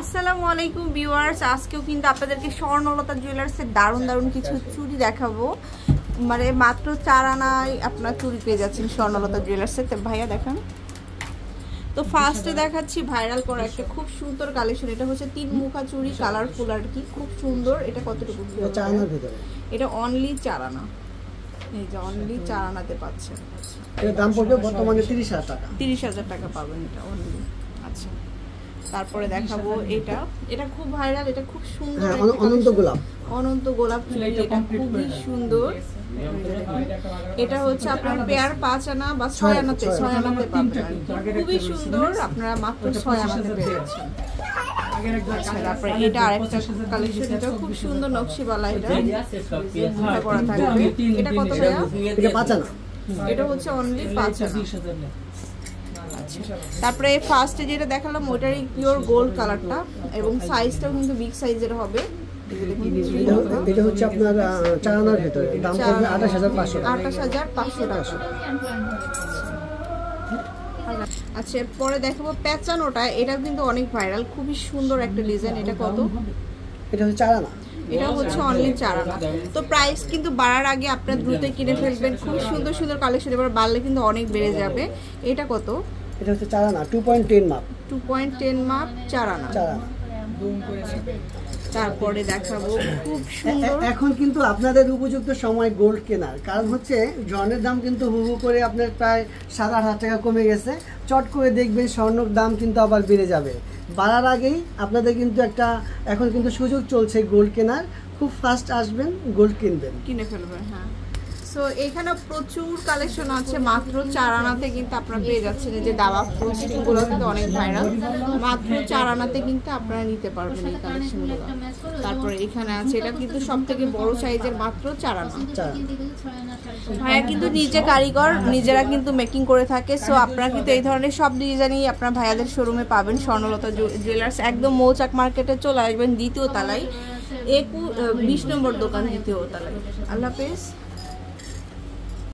আসসালামু আলাইকুম ভিউয়ার্স, আজকেও কিন্তু আপনাদেরকে স্বর্ণলতা জুয়েলার্সের দারুণ দারুণ কিছু চুড়ি দেখাবো। মানে মাত্র 4 আনায় আপনার চুড়ি পেয়ে যাচ্ছেন স্বর্ণলতা জুয়েলার্সের। তো ভাইয়া দেখান। তো ফার্স্টে দেখাচ্ছি ভাইরাল করা একটা খুব সুন্দর কালেকশন। এটা হচ্ছে 3 মুখা চুড়ি, কালারফুল আর কি, খুব সুন্দর। এটা কতটুকু? এটা অনলি 4 আনা। এই যে অনলি 4 আনাতে পাচ্ছেন। এর দাম পড়বে বর্তমানে 30,000 টাকা। 30,000 টাকা পাবেন এটা অনলি। আচ্ছা, তারপরে দেখাবো এটা। এটা খুব ভাইরাল, এটা খুব সুন্দর। অনন্ত গোলাপ, অনন্ত গোলাপ চুড়ি, এটা খুবই সুন্দর। এটা হচ্ছে আপনার পেয়ার 5 আনা বা 6 আনাতে পাবেন। খুবই সুন্দর, আপনারা মাত্র 6 আনাতে পেয়ে যাচ্ছেন। তারপরে এটা আরেকটা কালেকশন, এটা খুব সুন্দর নকশিওয়ালা। এটা করা থাকবে। এটা কত ভাইয়া? এটা 5 আনা। এটা হচ্ছে অনলি 5 আনা। তারপরে ফার্স্টে যেটা দেখালাম ওটারই পিওর গোল্ড কালারটা, এবং সাইজটাও কিন্তু বিগ সাইজের হবে। এটা হচ্ছে আপনার 4 আনার ভিতরে, দাম পড়বে 28,500 টাকা। আচ্ছা, পরে দেখাবো প্যাচানোটা। এটা কিন্তু অনেক ভাইরাল, খুবই সুন্দর একটা ডিজাইন। এটা কত? এটা হচ্ছে 4 আনা। এটা হচ্ছে অনলি 4 আনা। তো প্রাইস কিন্তু বাড়ার আগে আপনারা দ্রুত কিনে ফেলবেন। খুব সুন্দর সুন্দর কালেকশন, এবার বাড়লে কিন্তু অনেক বেড়ে যাবে। এটা কত? এটা হচ্ছে 4 আনা, 2.10 মাপ। 2.10 মাপ, 4 আনা। তারপরে দেখাবো খুব সুন্দর। এখন কিন্তু আপনাদের উপযুক্ত সময় গোল্ড কেনার, কারণ হচ্ছে স্বর্ণের দাম কিন্তু হু করে আপনার প্রায় 7,000 টাকা কমে গেছে। চট করে দেখবেন স্বর্ণের দাম কিন্তু আবার বেড়ে যাবে। বাড়ার আগেই আপনাদের কিন্তু এখন কিন্তু সুযোগ চলছে গোল্ড কেনার। খুব ফাস্ট আসবেন, গোল্ড কিনে ফেলবেন। হ্যাঁ, সো এখানে প্রচুর কালেকশন আছে। মাত্র 4 আনাতে কিন্তু আপনারা পেয়ে যাচ্ছেন। এই যে দাবা প্রোস্টিংগুলো কিন্তু অনেক ভাইরাল, মাত্র 4 আনাতে কিন্তু আপনারা নিতে পারবেন এই কালেকশনগুলো। তারপরে এখানে আছে, এটা কিন্তু সবথেকে বড় সাইজের, মাত্র 4 আনা। ভাইয়া কিন্তু নিজে কারিগর, নিজেরা কিন্তু মেকিং করে থাকে। সো আপনারা কিন্তু এই ধরনের সব ডিজাইনই আপনার ভাইয়াদের শোরুমে পাবেন। স্বর্ণলতা জুয়েলার্স একদম মৌচাক মার্কেটে চলে আসবেন, 2য় তলায়, 20 নম্বর দোকান, 2য় তলায়। আল্লাহ হাফেজ।